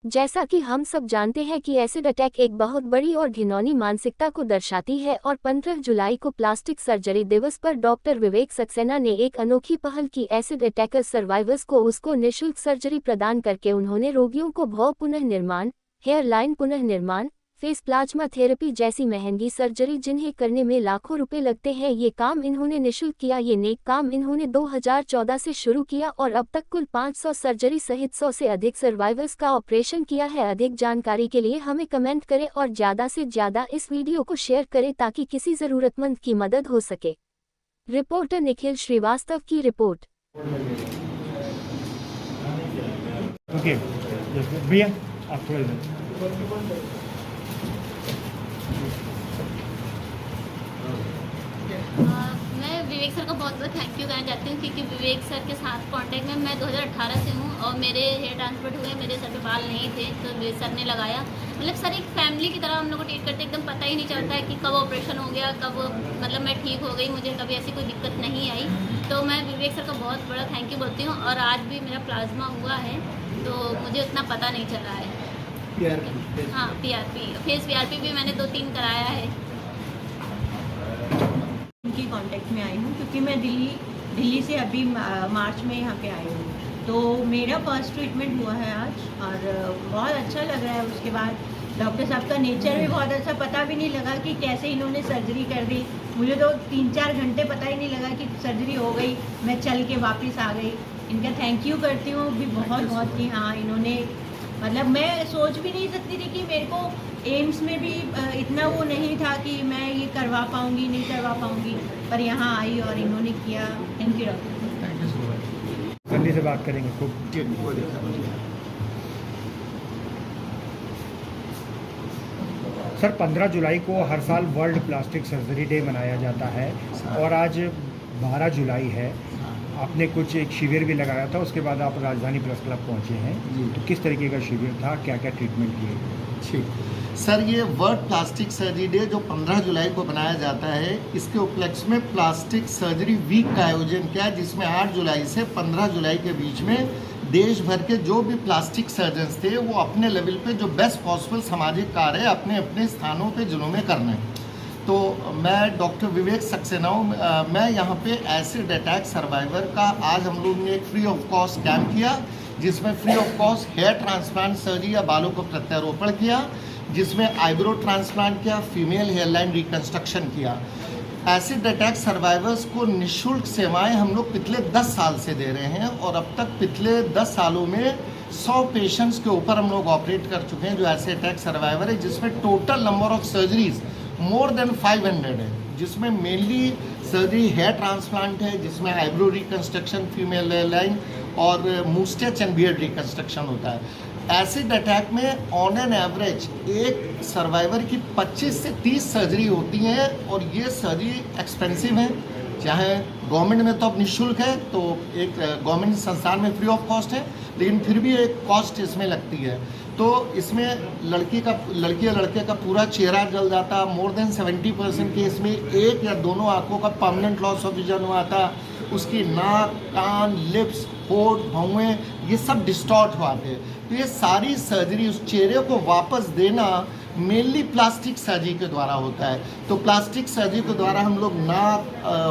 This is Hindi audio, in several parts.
जैसा कि हम सब जानते हैं कि एसिड अटैक एक बहुत बड़ी और घिनौनी मानसिकता को दर्शाती है और 15 जुलाई को प्लास्टिक सर्जरी दिवस पर डॉक्टर विवेक सक्सेना ने एक अनोखी पहल की। एसिड अटैकर सर्वाइवर्स को उसको निःशुल्क सर्जरी प्रदान करके उन्होंने रोगियों को भौं पुनर्निर्माण, हेयर लाइन पुनर्निर्माण, फेस प्लाज्मा थेरेपी जैसी महंगी सर्जरी जिन्हें करने में लाखों रुपए लगते हैं, ये काम इन्होंने निःशुल्क किया। ये नेक काम इन्होंने 2014 से शुरू किया और अब तक कुल 500 सर्जरी सहित 100 से अधिक सर्वाइवर्स का ऑपरेशन किया है। अधिक जानकारी के लिए हमें कमेंट करें और ज़्यादा से ज़्यादा इस वीडियो को शेयर करें ताकि किसी ज़रूरतमंद की मदद हो सके। रिपोर्टर निखिल श्रीवास्तव की रिपोर्ट। ओके भैया आप थोड़ा इधर। मैं विवेक सर का बहुत बहुत थैंक यू कहना चाहती हूँ क्योंकि विवेक सर के साथ कांटेक्ट में मैं 2018 से हूँ और मेरे हेयर ट्रांसप्लांट हुए, मेरे सर पे बाल नहीं थे तो विवेक सर ने लगाया। मतलब सर एक फैमिली की तरह हम लोग को ट्रीट करते, एकदम पता ही नहीं चलता है कि कब ऑपरेशन हो गया, कब मतलब मैं ठीक हो गई, मुझे कभी ऐसी कोई दिक्कत नहीं आई। तो मैं विवेक सर का बहुत बड़ा थैंक यू बोलती हूँ। और आज भी मेरा प्लाज्मा हुआ है तो मुझे उतना पता नहीं चला है। हाँ PRP, फेस PRP भी मैंने 2-3 कराया है। उनकी कांटेक्ट में आई हूँ क्योंकि मैं दिल्ली से अभी मार्च में यहाँ पे आई हूँ। तो मेरा फर्स्ट ट्रीटमेंट हुआ है आज और बहुत अच्छा लग रहा है। उसके बाद डॉक्टर साहब का नेचर भी बहुत अच्छा, पता भी नहीं लगा कि कैसे इन्होंने सर्जरी कर दी। मुझे तो 3-4 घंटे पता ही नहीं लगा कि सर्जरी हो गई, मैं चल के वापस आ गई। इनका थैंक यू करती हूँ भी बहुत बहुत कि हाँ इन्होंने, मतलब मैं सोच भी नहीं सकती थी कि मेरे को एम्स में भी इतना वो नहीं था कि मैं ये करवा पाऊँगी नहीं करवा पाऊँगी, पर यहाँ आई और इन्होंने किया। Thank you doctor. Thank you so much. Sunday से बात करेंगे खूब। सर 15 जुलाई को हर साल वर्ल्ड प्लास्टिक सर्जरी डे मनाया जाता है और आज 12 जुलाई है। आपने कुछ एक शिविर भी लगाया था, उसके बाद आप राजधानी प्रेस क्लब पहुंचे हैं, तो किस तरीके का शिविर था, क्या क्या ट्रीटमेंट किए? ठीक सर, ये वर्ल्ड प्लास्टिक सर्जरी डे जो 15 जुलाई को बनाया जाता है, इसके उपलक्ष्य में प्लास्टिक सर्जरी वीक का आयोजन किया जिसमें 8 जुलाई से 15 जुलाई के बीच में देश भर के जो भी प्लास्टिक सर्जन्स थे वो अपने लेवल पे जो बेस्ट पॉसिबल सामाजिक कार्य अपने अपने स्थानों पे जिलों में करना है। तो मैं डॉक्टर विवेक सक्सेना हूँ। मैं यहाँ पे एसिड अटैक सर्वाइवर का आज हम लोग ने एक फ्री ऑफ कॉस्ट कैंप किया जिसमें free of cost hair transplant surgery या बालों को प्रत्यारोपण किया, जिसमें आईब्रो ट्रांसप्लांट किया, फीमेल हेयरलाइन रिकंस्ट्रक्शन किया। एसिड अटैक सर्वाइवर्स को निःशुल्क सेवाएं हम लोग पिछले 10 साल से दे रहे हैं और अब तक पिछले 10 सालों में 100 पेशेंट्स के ऊपर हम लोग ऑपरेट कर चुके हैं जो एसिड अटैक सर्वाइवर है, जिसमें total number of surgeries more than 500 है, जिसमें मेनली सर्जरी हेयर ट्रांसप्लांट है, जिसमें आईब्रो रिकंस्ट्रक्शन, फीमेल हेयरलाइन और मूस्टेच एंड बियर्ड रिकंस्ट्रक्शन होता है। एसिड अटैक में ऑन एन एवरेज एक सर्वाइवर की 25 से 30 सर्जरी होती हैं और ये सर्जरी एक्सपेंसिव है। चाहे गवर्नमेंट में तो अब निःशुल्क है, तो एक गवर्नमेंट संस्थान में फ्री ऑफ कॉस्ट है, लेकिन फिर भी एक कॉस्ट इसमें लगती है। तो इसमें लड़की या लड़के का पूरा चेहरा जल जाता। मोर देन 70% केस में एक या दोनों आंखों का परमानेंट लॉस ऑफ विजन हुआ था। उसकी नाक, कान, लिप्स, होठ, भौहें ये सब डिस्टॉर्ट हुआ थे। तो ये सारी सर्जरी उस चेहरे को वापस देना मेनली प्लास्टिक सर्जरी के द्वारा होता है। तो प्लास्टिक सर्जरी के द्वारा हम लोग नाक,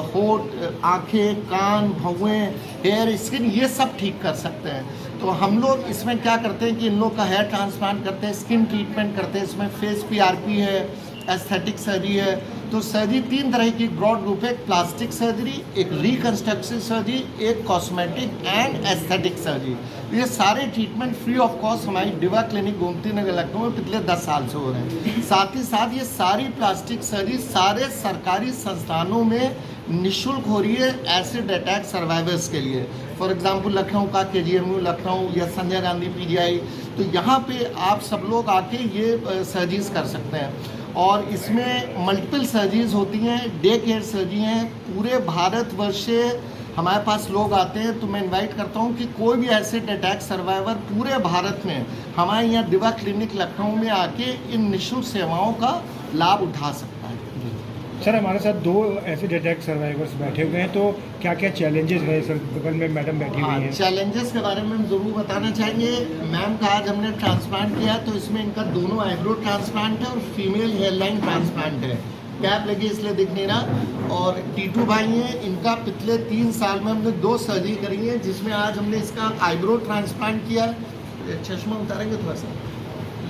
होठ, आँखें, कान, भौहें, हेयर, स्किन ये सब ठीक कर सकते हैं। तो हम लोग इसमें क्या करते हैं कि इन लोग का हेयर ट्रांसप्लांट करते हैं, स्किन ट्रीटमेंट करते हैं, इसमें फेस PRP है, एस्थेटिक सर्जरी है। तो सर्जरी 3 तरह की ब्रॉड ग्रुप है, प्लास्टिक सर्जरी, एक रिकंस्ट्रक्टिव सर्जरी, एक कॉस्मेटिक एंड एस्थेटिक सर्जरी। ये सारे ट्रीटमेंट फ्री ऑफ कॉस्ट हमारी डिवा क्लिनिक गोमती नगर लखनऊ में पिछले 10 साल से हो रहे हैं। साथ ही साथ ये सारी प्लास्टिक सर्जरी सारे सरकारी संस्थानों में निःशुल्क हो रही है एसिड अटैक सर्वाइवर्स के लिए। फॉर एग्जांपल लखनऊ का KGMU लखनऊ या संजय गांधी PGI, तो यहाँ पे आप सब लोग आके ये सर्जरीज कर सकते हैं। और इसमें मल्टीपल सर्जरीज होती हैं, डे केयर सर्जरी हैं। पूरे भारतवर्ष से हमारे पास लोग आते हैं, तो मैं इनवाइट करता हूँ कि कोई भी एसिड अटैक सर्वाइवर पूरे भारत में हमारे यहाँ दिवा क्लिनिक लखनऊ में आके इन निःशुल्क सेवाओं का लाभ उठा सकता है। सर हमारे साथ 2 एसिड अटैक सर्वाइवर्स बैठे हुए हैं, तो क्या क्या चैलेंजेस रहे सर? बगल में मैडम बैठी हुई हैं। चैलेंजेस के बारे में हम ज़रूर बताना चाहेंगे। मैम का आज हमने ट्रांसप्लांट किया तो इसमें इनका दोनों आईब्रो ट्रांसप्लांट है और फीमेल हेयरलाइन ट्रांसप्लांट है। कैप लगी इसलिए दिख नहीं रहा। और टीटू भाई हैं, इनका पिछले 3 साल में हमने 2 सर्जरी करी है, जिसमें आज हमने इसका आईब्रो ट्रांसप्लांट किया। चश्मा उतारेंगे थोड़ा सा,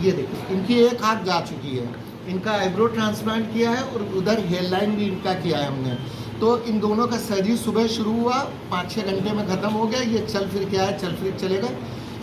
ये देखिए इनकी एक आँख जा चुकी है, इनका आईब्रो ट्रांसप्लांट किया है और उधर हेयरलाइन भी इनका किया है हमने। तो इन दोनों का सर्जरी सुबह शुरू हुआ, 5-6 घंटे में ख़त्म हो गया। ये चल फिर के आया, चल फिर चलेगा।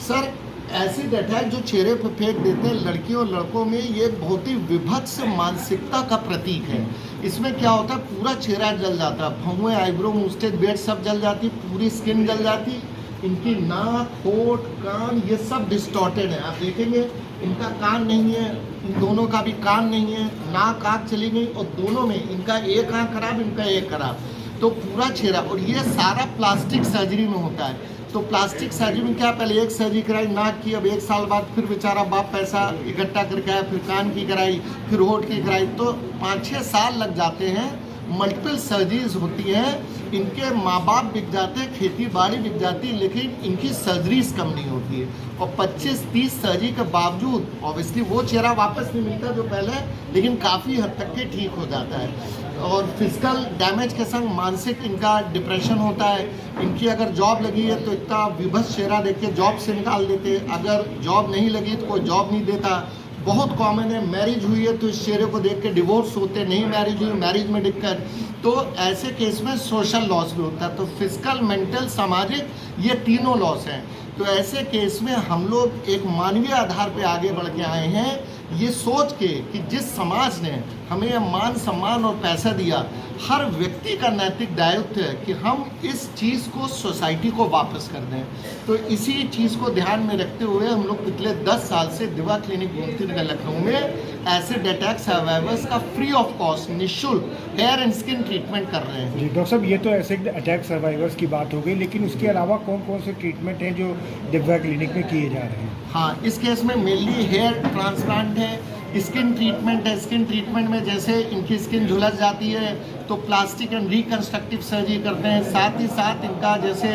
सर एसिड अटैक जो चेहरे पर फेंक देते हैं लड़कियों और लड़कों में, ये बहुत ही विभत्स मानसिकता का प्रतीक है। इसमें क्या होता है, पूरा चेहरा जल जाता है, भौंवे, आईब्रो, मुस्टेच, बेड सब जल जाती, पूरी स्किन जल जाती। इनकी नाक, होठ, कान ये सब डिस्टॉर्टेड है। आप देखेंगे इनका कान नहीं है, इन दोनों का भी कान नहीं है, नाक आँख चली गई और दोनों में इनका एक आँख खराब, इनका एक खराब। तो पूरा चेहरा, और ये सारा प्लास्टिक सर्जरी में होता है। तो प्लास्टिक सर्जरी में क्या, पहले एक सर्जरी कराई नाक की, अब 1 साल बाद फिर बेचारा बाप पैसा इकट्ठा करके आया, फिर कान की कराई, फिर होठ की कराई, तो 5-6 साल लग जाते हैं। मल्टीपल सर्जरीज होती हैं, इनके माँ बाप बिक जाते हैं, खेती बाड़ी बिक जाती है, लेकिन इनकी सर्जरीज कम नहीं होती है। और 25-30 सर्जरी के बावजूद ऑब्वियसली वो चेहरा वापस नहीं मिलता जो पहले, लेकिन काफ़ी हद तक के ठीक हो जाता है। और फिजिकल डैमेज के संग मानसिक इनका डिप्रेशन होता है। इनकी अगर जॉब लगी है तो इतना विभत्स चेहरा देख के जॉब से निकाल देते, अगर जॉब नहीं लगी तो कोई जॉब नहीं देता। बहुत कॉमन है, मैरिज हुई है तो इस चेहरे को देख के डिवोर्स होते, नहीं मैरिज हुई, मैरिज में दिक्कत। तो ऐसे केस में सोशल लॉस भी होता है। तो फिजिकल, मेंटल, सामाजिक, ये तीनों लॉस हैं। तो ऐसे केस में हम लोग एक मानवीय आधार पे आगे बढ़ के आए हैं, ये सोच के कि जिस समाज ने हमें मान सम्मान और पैसा दिया, हर व्यक्ति का नैतिक दायित्व है कि हम इस चीज़ को सोसाइटी को वापस कर दें। तो इसी चीज़ को ध्यान में रखते हुए हम लोग पिछले 10 साल से दिवा क्लिनिक गोमती नगर लखनऊ में एसिड अटैक सर्वाइवर्स का फ्री ऑफ कॉस्ट निःशुल्क हेयर एंड स्किन ट्रीटमेंट कर रहे हैं। जी डॉक्टर साहब, ये तो एसिड अटैक सर्वाइवर्स की बात हो गई, लेकिन उसके अलावा कौन कौन से ट्रीटमेंट हैं जो दिव्या क्लिनिक में किए जा रहे हैं? हाँ, इस केस में मेनली हेयर ट्रांसप्लांट है, स्किन ट्रीटमेंट है। स्किन ट्रीटमेंट में जैसे इनकी स्किन झुलस जाती है तो प्लास्टिक एंड रिकन्स्ट्रक्टिव सर्जरी करते हैं। साथ ही साथ इनका जैसे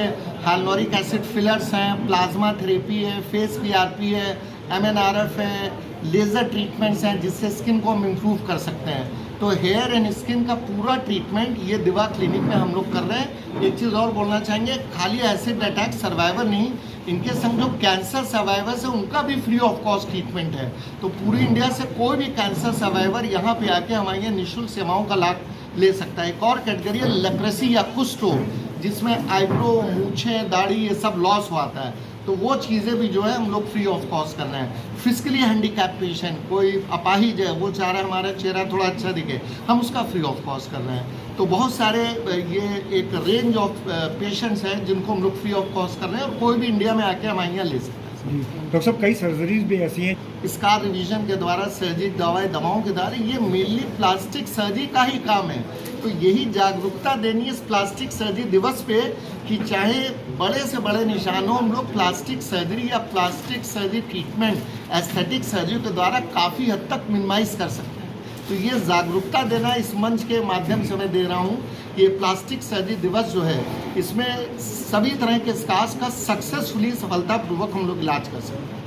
हाइलुरोनिक एसिड फिलर्स हैं, प्लाज्मा थेरेपी है, फेस PRP है, MNRF है, लेज़र ट्रीटमेंट्स हैं जिससे स्किन को हम इम्प्रूव कर सकते हैं। तो हेयर एंड स्किन का पूरा ट्रीटमेंट ये दिवा क्लिनिक में हम लोग कर रहे हैं। एक चीज़ और बोलना चाहेंगे, खाली एसिड अटैक सर्वाइवर नहीं, इनके संग जो कैंसर सर्वाइवर्स है उनका भी फ्री ऑफ कॉस्ट ट्रीटमेंट है। तो पूरी इंडिया से कोई भी कैंसर सर्वाइवर यहाँ पे आके हमारे यहाँ निःशुल्क सेवाओं का लाभ ले सकता है। एक और कैटेगरी है लेप्रेसी या कुष्ठ रोग, जिसमें आईब्रो, मूछें, दाढ़ी ये सब लॉस हुआ है, तो वो चीज़ें भी जो है हम लोग फ्री ऑफ कॉस्ट कर रहे हैं। फिजिकली हैंडीकैप पेशेंट, कोई अपाहिज है, वो चाह रहा है हमारा चेहरा थोड़ा अच्छा दिखे, हम उसका फ्री ऑफ कॉस्ट कर रहे हैं। तो बहुत सारे ये एक रेंज ऑफ पेशेंट्स हैं जिनको हम लोग फ्री ऑफ कॉस्ट कर रहे हैं और कोई भी इंडिया में आके हमारे यहाँ ले सकते हैं। जी डॉक्टर साहब, कई सर्जरीज भी ऐसी हैं स्कार रिवीजन के द्वारा, सर्जरी दवाओं के द्वारा, ये मेनली प्लास्टिक सर्जरी का ही काम है। तो यही जागरूकता देनी इस प्लास्टिक सर्जरी दिवस पे कि चाहे बड़े से बड़े निशान हो, हम लोग प्लास्टिक सर्जरी या plastic surgery treatment aesthetic surgery के द्वारा काफ़ी हद तक मिनिमाइज कर सकते हैं। तो ये जागरूकता देना इस मंच के माध्यम से मैं दे रहा हूँ कि ये प्लास्टिक सर्जरी दिवस जो है, इसमें सभी तरह के स्कार्स का सक्सेसफुली, सफलतापूर्वक हम लोग इलाज कर सकते हैं।